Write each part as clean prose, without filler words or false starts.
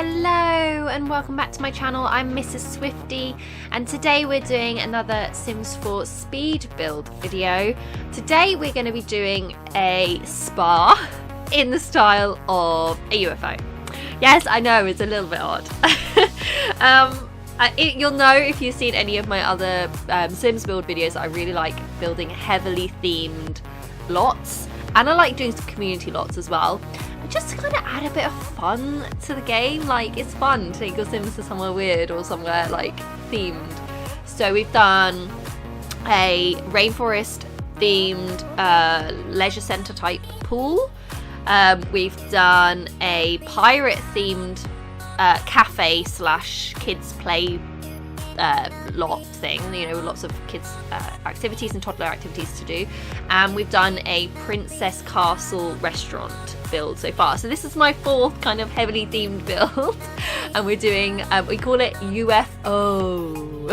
Hello and welcome back to my channel. I'm Mrs. Swifty and today we're doing another Sims 4 speed build video. Today we're going to be doing a spa in the style of a U.F.O. Yes, I know, it's a little bit odd. You'll know if you've seen any of my other Sims build videos that I really like building heavily themed lots, and I like doing some community lots as well. Just to kind of add a bit of fun to the game. Like, it's fun to take your Sims to somewhere weird or somewhere like themed. So we've done a rainforest themed leisure centre type pool. We've done a pirate themed cafe slash kids play lot thing, you know, lots of kids activities and toddler activities to do, and we've done a princess castle restaurant build so far. So this is my fourth kind of heavily themed build and we're doing we call it U.F.O.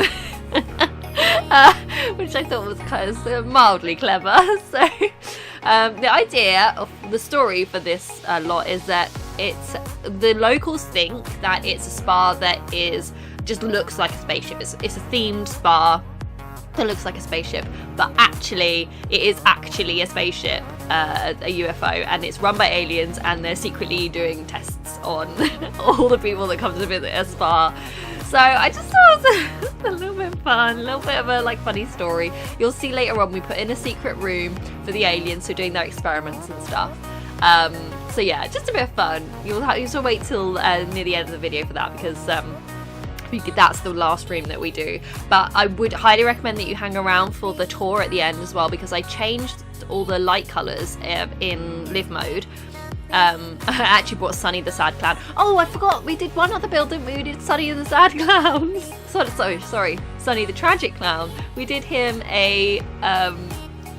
Which I thought was kind of mildly clever. So the idea of the story for this lot is that the locals think that it's a spa that just looks like a spaceship. It's a themed spa that looks like a spaceship, but actually it is actually a spaceship, a U.F.O, and it's run by aliens, and they're secretly doing tests on all the people that come to visit a spa. So I just thought it was a little bit fun, a little bit of a funny story. You'll see later on we put in a secret room for the aliens who are doing their experiments and stuff. So yeah, just a bit of fun. You'll have to wait till near the end of the video for that, because that's the last room that we do. But I would highly recommend that you hang around for the tour at the end as well, because I changed all the light colours in live mode. I actually brought Sunny the Sad Clown. Oh, I forgot, we did one other build, didn't we? We did Sunny the Sad Clown. Sorry, Sunny the Tragic Clown. We did him a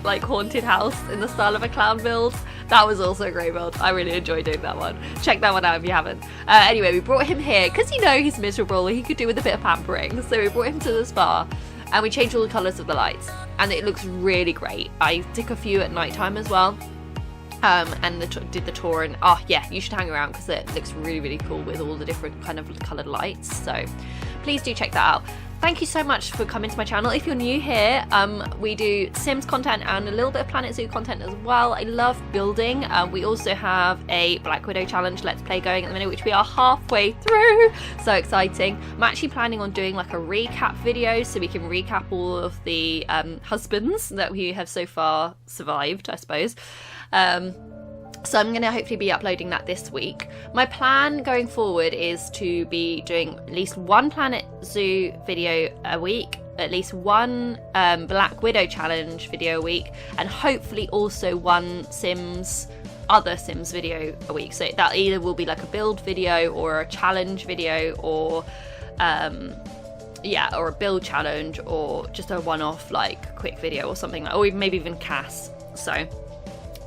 haunted house in the style of a clown build. That was also a great build. I really enjoyed doing that one. Check that one out if you haven't. Anyway, we brought him here because, you know, he's miserable. He could do with a bit of pampering. So we brought him to the spa and we changed all the colours of the lights. And it looks really great. I took a few at night time as well. And did the tour, and oh yeah, you should hang around because it looks really, really cool with all the different kind of coloured lights. So please do check that out. Thank you so much for coming to my channel. If you're new here, we do Sims content and a little bit of Planet Zoo content as well. I love building. We also have a Black Widow challenge Let's Play going at the minute, which we are halfway through. So exciting. I'm actually planning on doing like a recap video so we can recap all of the husbands that we have so far survived, I suppose. So I'm going to hopefully be uploading that this week. My plan going forward is to be doing at least one Planet Zoo video a week, at least one Black Widow challenge video a week, and hopefully also one other Sims video a week. So that either will be like a build video or a challenge video, or or a build challenge, or just a one-off like quick video or something like, or maybe even CAS. So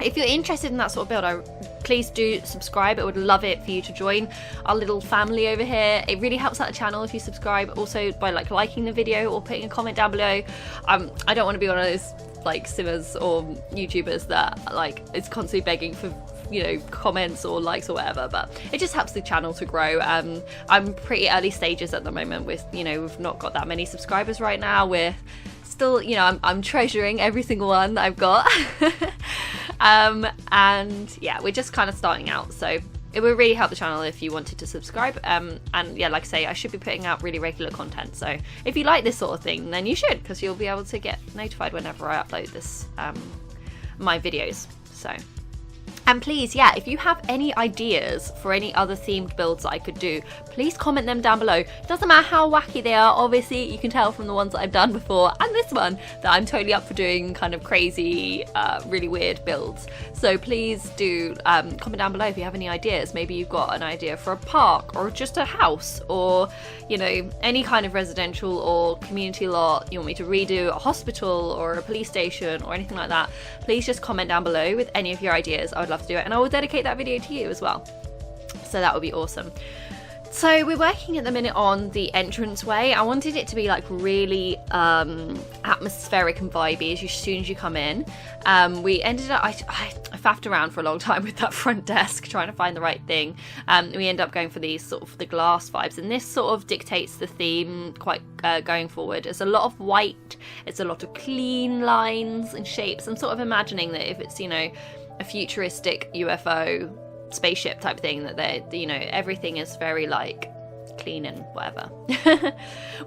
if you're interested in that sort of build, please do subscribe. I would love it for you to join our little family over here. It really helps out the channel if you subscribe, also by liking the video or putting a comment down below. I don't want to be one of those Simmers or YouTubers that is constantly begging for, you know, comments or likes or whatever, but it just helps the channel to grow. I'm pretty early stages at the moment with, you know, we've not got that many subscribers right now. We're still, you know, I'm treasuring every single one that I've got. And yeah, we're just kind of starting out, so it would really help the channel if you wanted to subscribe. And yeah, like I say, I should be putting out really regular content, so if you like this sort of thing, then you should, because you'll be able to get notified whenever I upload this my videos. So, and please, yeah, if you have any ideas for any other themed builds that I could do, please comment them down below. It doesn't matter how wacky they are. Obviously, you can tell from the ones that I've done before and this one that I'm totally up for doing kind of crazy, really weird builds. So please do comment down below if you have any ideas. Maybe you've got an idea for a park or just a house, or, you know, any kind of residential or community lot. You want me to redo a hospital or a police station or anything like that. Please just comment down below with any of your ideas. I would love to do it, and I will dedicate that video to you as well. So that would be awesome. So we're working at the minute on the entranceway. I wanted it to be like really atmospheric and vibey as soon as you come in. We ended up, I faffed around for a long time with that front desk trying to find the right thing. We end up going for these sort of the glass vibes, and this sort of dictates the theme quite going forward. It's a lot of white, it's a lot of clean lines and shapes. I'm sort of imagining that if it's, you know, a futuristic UFO spaceship type thing, that they're, you know, everything is very like clean and whatever.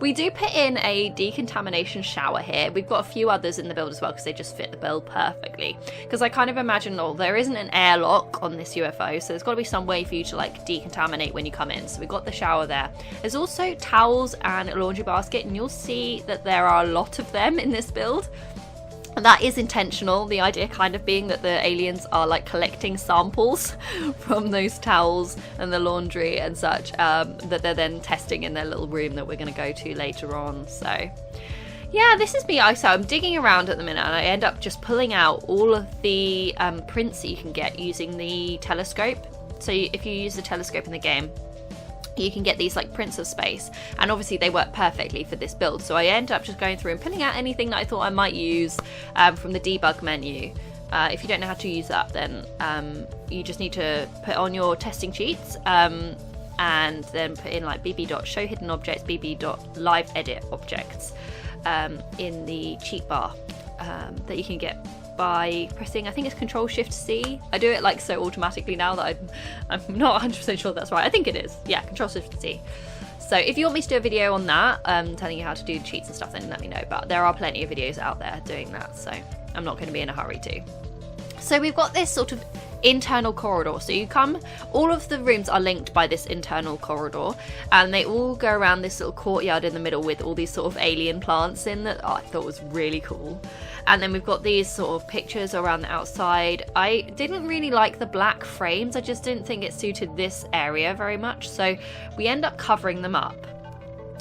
We do put in a decontamination shower here. We've got a few others in the build as well because they just fit the build perfectly, because I kind of imagine, oh, there isn't an airlock on this UFO, so there's got to be some way for you to like decontaminate when you come in. So we've got the shower there. There's also towels and a laundry basket, and you'll see that there are a lot of them in this build. And that is intentional, the idea kind of being that the aliens are like collecting samples from those towels and the laundry and such, that they're then testing in their little room that we're going to go to later on. So yeah, this is me. So I'm digging around at the minute, and I end up just pulling out all of the prints that you can get using the telescope. So if you use the telescope in the game, you can get these like prints of space, and obviously they work perfectly for this build. So I end up just going through and pulling out anything that I thought I might use from the debug menu. If you don't know how to use that, then you just need to put on your testing cheats and then put in like bb.show hidden objects, bb.live edit objects in the cheat bar that you can get by pressing, I think it's Control-Shift-C. I do it like so automatically now that I'm not 100% sure that's right. I think it is. Yeah, Control-Shift-C. So if you want me to do a video on that, telling you how to do the cheats and stuff, then let me know. But there are plenty of videos out there doing that, so I'm not going to be in a hurry to. So we've got this sort of internal corridor. So you come, all of the rooms are linked by this internal corridor, and they all go around this little courtyard in the middle with all these sort of alien plants in that I thought was really cool. And then we've got these sort of pictures around the outside. I didn't really like the black frames. I just didn't think it suited this area very much. So we end up covering them up.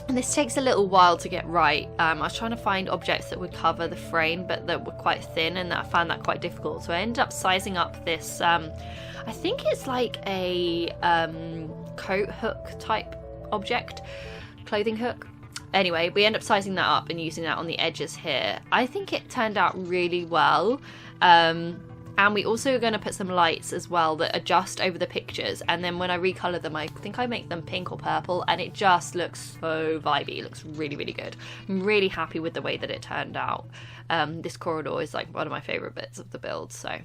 And this takes a little while to get right. I was trying to find objects that would cover the frame, but that were quite thin, and I found that quite difficult. So I ended up sizing up this, I think it's like a coat hook type object, clothing hook. Anyway, we end up sizing that up and using that on the edges here. I think it turned out really well. And we also are going to put some lights as well that adjust over the pictures, and then when I recolor them, I think I make them pink or purple, and it just looks so vibey. It looks really, really good. I'm really happy with the way that it turned out. This corridor is like one of my favorite bits of the build. So,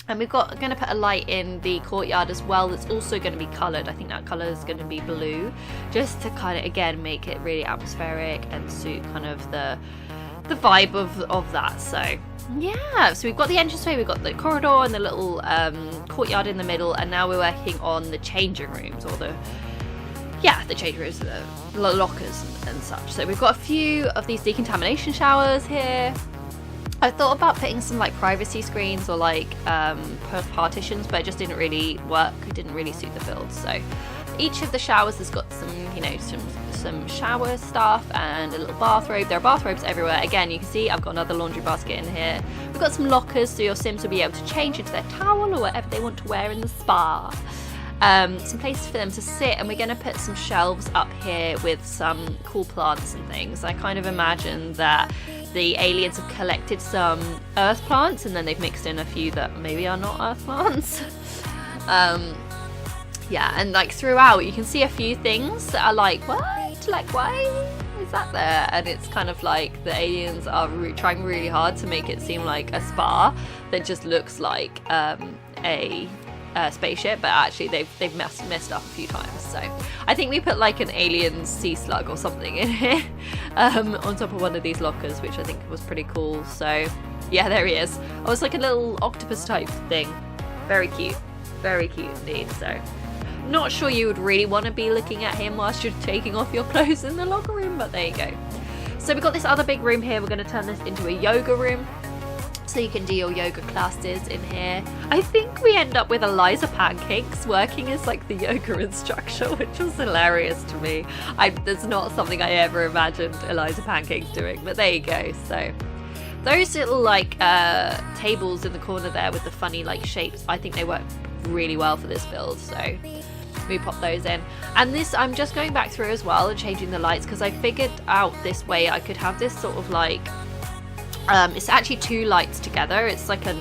and we've got going to put a light in the courtyard as well that's also going to be colored. I think that color is going to be blue, just to kind of again make it really atmospheric and suit kind of the vibe of that. So yeah, so we've got the entranceway, we've got the corridor and the little courtyard in the middle, and now we're working on the changing rooms, or the changing rooms, the lockers and such. So we've got a few of these decontamination showers here. I thought about putting some like privacy screens or like partitions, but it just didn't really work. It didn't really suit the build. So each of the showers has got some, you know, some shower stuff and a little bathrobe. There are bathrobes everywhere. Again, you can see I've got another laundry basket in here. We've got some lockers so your Sims will be able to change into their towel or whatever they want to wear in the spa. Some places for them to sit, and we're going to put some shelves up here with some cool plants and things. I kind of imagine that the aliens have collected some earth plants and then they've mixed in a few that maybe are not earth plants. Yeah, and like throughout you can see a few things that are like, what? Like, why is that there? And it's kind of like the aliens are trying really hard to make it seem like a spa that just looks like a spaceship, but actually they've messed up a few times. So I think we put like an alien sea slug or something in here on top of one of these lockers, which I think was pretty cool. So yeah, there he is. Oh, it's like a little octopus type thing. Very cute indeed. So not sure you would really want to be looking at him whilst you're taking off your clothes in the locker room, but there you go. So we've got this other big room here. We're going to turn this into a yoga room, so you can do your yoga classes in here. I think we end up with Eliza Pancakes working as like the yoga instructor, which was hilarious to me. That's not something I ever imagined Eliza Pancakes doing, but there you go. So those little like tables in the corner there with the funny like shapes, I think they work really well for this build. So we pop those in, and this I'm just going back through as well and changing the lights, because I figured out this way I could have this sort of like It's actually 2 lights together. It's like a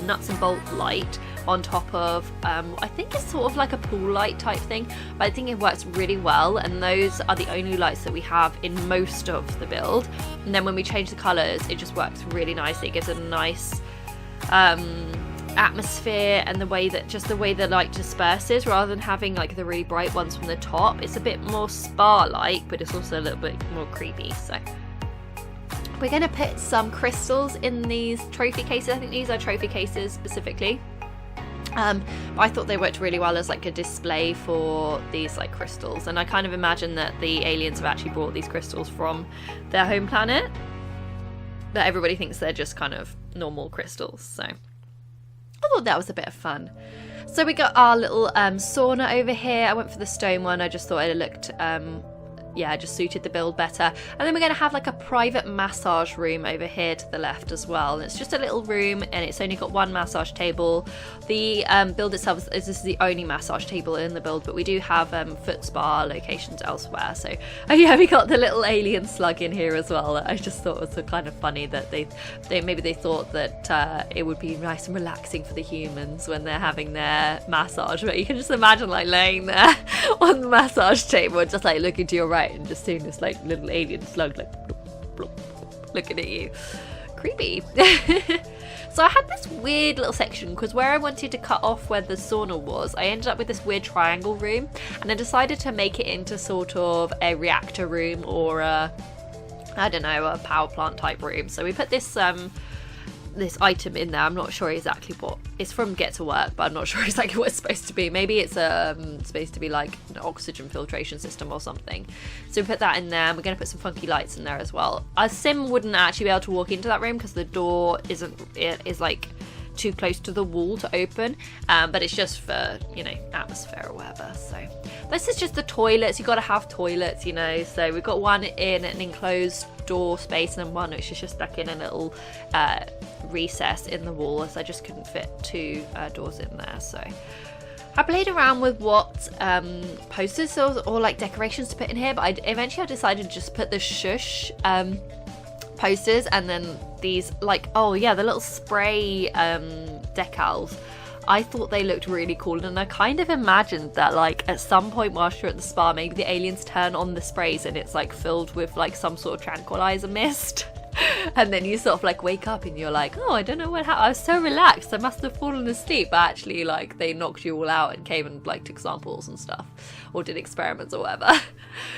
nuts and bolt light on top of, I think it's sort of like a pool light type thing, but I think it works really well, and those are the only lights that we have in most of the build. And then when we change the colours, it just works really nicely. It gives a nice atmosphere, and the way the light disperses, rather than having like the really bright ones from the top. It's a bit more spa-like, but it's also a little bit more creepy. So we're going to put some crystals in these trophy cases. I think these are trophy cases specifically. I thought they worked really well as like a display for these like crystals, and I kind of imagine that the aliens have actually brought these crystals from their home planet, that everybody thinks they're just kind of normal crystals. So I thought that was a bit of fun. So we got our little sauna over here. I went for the stone one. I just thought it looked just suited the build better. And then we're going to have like a private massage room over here to the left as well. And it's just a little room, and it's only got 1 massage table. The build itself this is the only massage table in the build, but we do have foot spa locations elsewhere. So we got the little alien slug in here as well. I just thought it was so kind of funny that they maybe they thought that it would be nice and relaxing for the humans when they're having their massage, but you can just imagine like laying there on the massage table, just like looking to your right and just seeing this like little alien slug like bloop, bloop, bloop, looking at you. Creepy. So I had this weird little section, because where I wanted to cut off where the sauna was, I ended up with this weird triangle room, and I decided to make it into sort of a reactor room, or a power plant type room. So we put this this item in there. I'm not sure exactly what it's from. Get to Work, but I'm not sure exactly what it's supposed to be. Maybe it's supposed to be like an oxygen filtration system or something. So we put that in there. We're going to put some funky lights in there as well. A sim wouldn't actually be able to walk into that room because the door is like too close to the wall to open, but it's just for, you know, atmosphere or whatever. So this is just the toilets. You got to have toilets, you know. So we've got one in an enclosed door space, and then one which is just stuck in a little recess in the wall, as I just couldn't fit 2 doors in there. So I played around with what posters or like decorations to put in here, but eventually I decided to just put the shush posters, and then these like, the little spray decals. I thought they looked really cool, and I kind of imagined that like at some point whilst you're at the spa, maybe the aliens turn on the sprays and it's like filled with like some sort of tranquilizer mist. And then you sort of like wake up and you're like, oh, I don't know what happened. I was so relaxed, I must have fallen asleep. But actually, like, they knocked you all out and came and like took samples and stuff, or did experiments or whatever.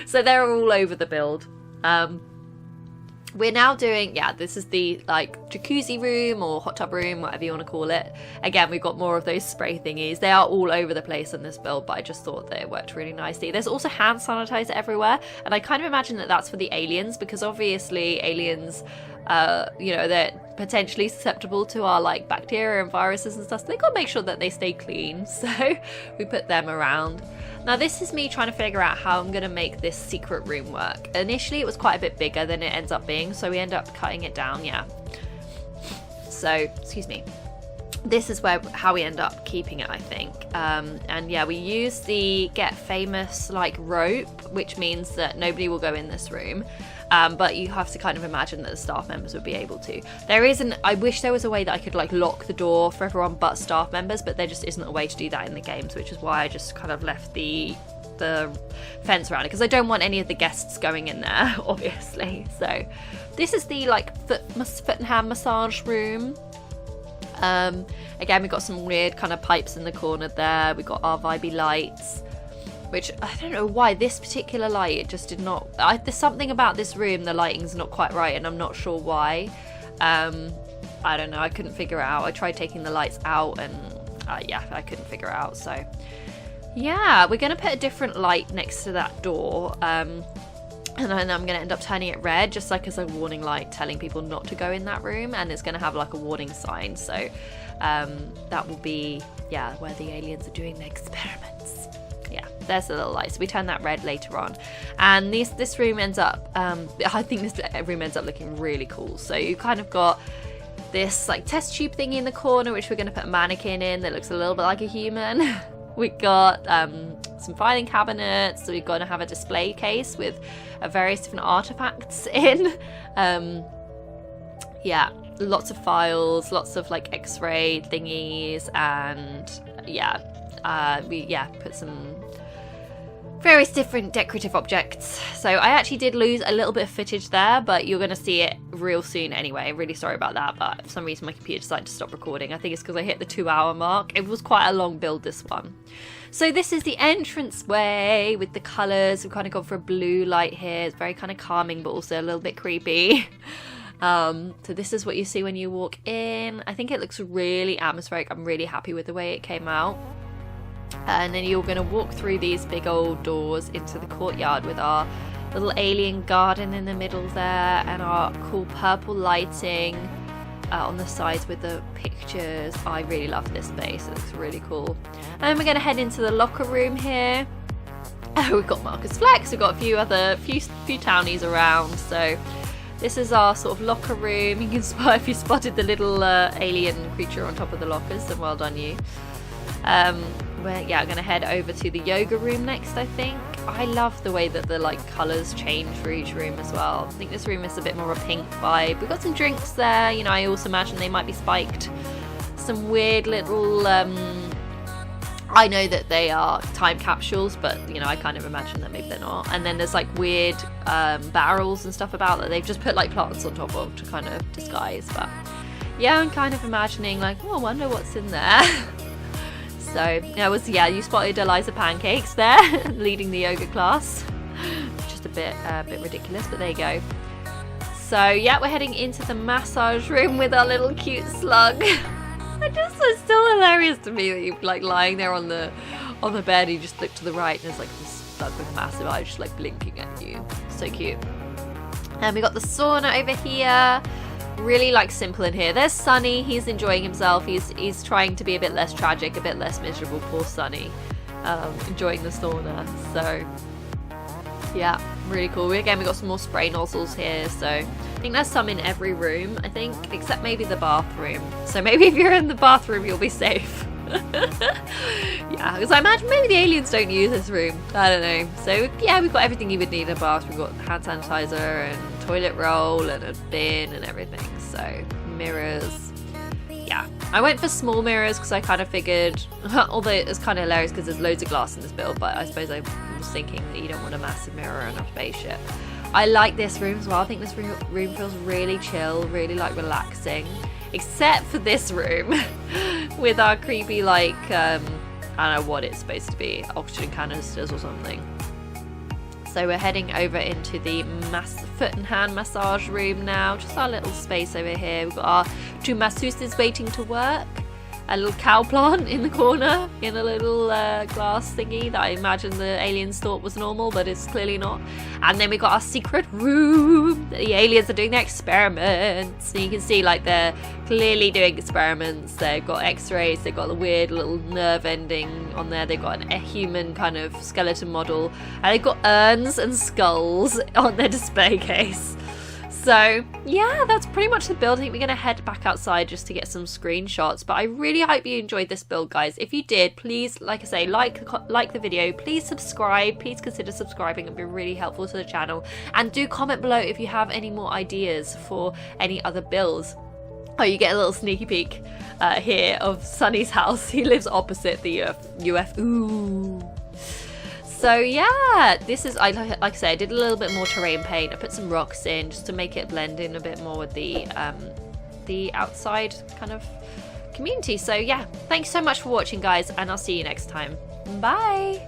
So they're all over the build. We're now doing, this is the like jacuzzi room or hot tub room, whatever you want to call it. Again, we've got more of those spray thingies. They are all over the place in this build, but I just thought that it worked really nicely. There's also hand sanitizer everywhere, and I kind of imagine that that's for the aliens, because obviously aliens, they're potentially susceptible to our like bacteria and viruses and stuff, so they got to make sure that they stay clean. So we put them around. Now this is me trying to figure out how I'm going to make this secret room work. Initially it was quite a bit bigger than it ends up being, so we end up cutting it down, So, excuse me. This is how we end up keeping it, I think. We use the Get Famous like rope, which means that nobody will go in this room. But you have to kind of imagine that the staff members would be able to. I wish there was a way that I could like lock the door for everyone but staff members, but there just isn't a way to do that in the games, which is why I just kind of left the fence around it, because I don't want any of the guests going in there, obviously. So this is the like foot and hand massage room. Again, we've got some weird kind of pipes in the corner there. We've got our vibey lights, which I don't know why this particular light, it just did not, there's something about this room, the lighting's not quite right, and I'm not sure why. I don't know, I couldn't figure it out. I tried taking the lights out and I couldn't figure it out. So yeah, we're gonna put a different light next to that door, and then I'm gonna end up turning it red, just like as a warning light telling people not to go in that room, and it's gonna have like a warning sign. So that will be where the aliens are doing their experiments. There's the little light, so we turn that red later on, and this room ends up I think this room ends up looking really cool. So you kind of got this like test tube thingy in the corner, which we're going to put a mannequin in that looks a little bit like a human. We got some filing cabinets, so we're going to have a display case with various different artifacts in. yeah, lots of files, lots of like x-ray thingies, and yeah, we put some various different decorative objects. So I actually did lose a little bit of footage there, but you're going to see it real soon anyway. Really sorry about that, but for some reason my computer decided to stop recording. I think it's because I hit the 2-hour mark. It was quite a long build, this one. So this is the entrance way with the colours. We've kind of gone for a blue light here. It's very kind of calming, but also a little bit creepy. So this is what you see when you walk in. I think it looks really atmospheric. I'm really happy with the way it came out. And then you're going to walk through these big old doors into the courtyard with our little alien garden in the middle there, and our cool purple lighting on the sides with the pictures. I really love this space. It looks really cool. And then we're going to head into the locker room here. We've got Marcus Flex. We've got a few townies around. So this is our sort of locker room. You can spot, if you spotted the little alien creature on top of the lockers, then well done you. We're going to head over to the yoga room next, I think. I love the way that the like colours change for each room as well. I think this room is a bit more of a pink vibe. We've got some drinks there. You know, I also imagine they might be spiked. Some weird little, I know that they are time capsules, but you know, I kind of imagine that maybe they're not. And then there's like weird barrels and stuff about that they've just put like plants on top of to kind of disguise. But yeah, I'm kind of imagining like, oh, I wonder what's in there. So you spotted Eliza Pancakes there leading the yoga class. Just a bit ridiculous, but there you go. So yeah, we're heading into the massage room with our little cute slug. It's still hilarious to me that you're like lying there on the bed, you just look to the right and there's like this slug with massive eyes just like blinking at you. So cute. And we got the sauna over here. Really like simple in here. There's Sunny. He's enjoying himself. He's trying to be a bit less tragic, a bit less miserable. Poor Sunny. Enjoying the sauna. So yeah, really cool. We got some more spray nozzles here. So I think there's some in every room, I think, except maybe the bathroom. So maybe if you're in the bathroom, you'll be safe. Yeah, because I imagine maybe the aliens don't use this room. I don't know. So yeah, we've got everything you would need in a bath. We've got hand sanitizer and toilet roll and a bin and everything. So mirrors. Yeah, I went for small mirrors because I kind of figured, although it's kind of hilarious because there's loads of glass in this build, but I suppose I was thinking that you don't want a massive mirror in a spaceship. I like this room as well. I think this room feels really chill, really like relaxing, except for this room with our creepy like I don't know what it's supposed to be, oxygen canisters or something. So we're heading over into the foot and hand massage room now. Just our little space over here. We've got our 2 masseuses waiting to work. A little cow plant in the corner in a little glass thingy that I imagine the aliens thought was normal, but it's clearly not. And then we got our secret room. The aliens are doing their experiments. So you can see like they're clearly doing experiments. They've got x-rays, they've got the weird little nerve ending on there. They've got a human kind of skeleton model. And they've got urns and skulls on their display case. So yeah, that's pretty much the build. I think we're going to head back outside just to get some screenshots, but I really hope you enjoyed this build, guys. If you did, please, like I say, like the video, please subscribe, please consider subscribing. It'd be really helpful to the channel, and do comment below if you have any more ideas for any other builds. Oh, you get a little sneaky peek here of Sunny's house. He lives opposite the U.F.Oooh. So yeah, this is, like I said, I did a little bit more terrain paint. I put some rocks in just to make it blend in a bit more with the outside kind of community. So yeah, thanks so much for watching, guys, and I'll see you next time. Bye!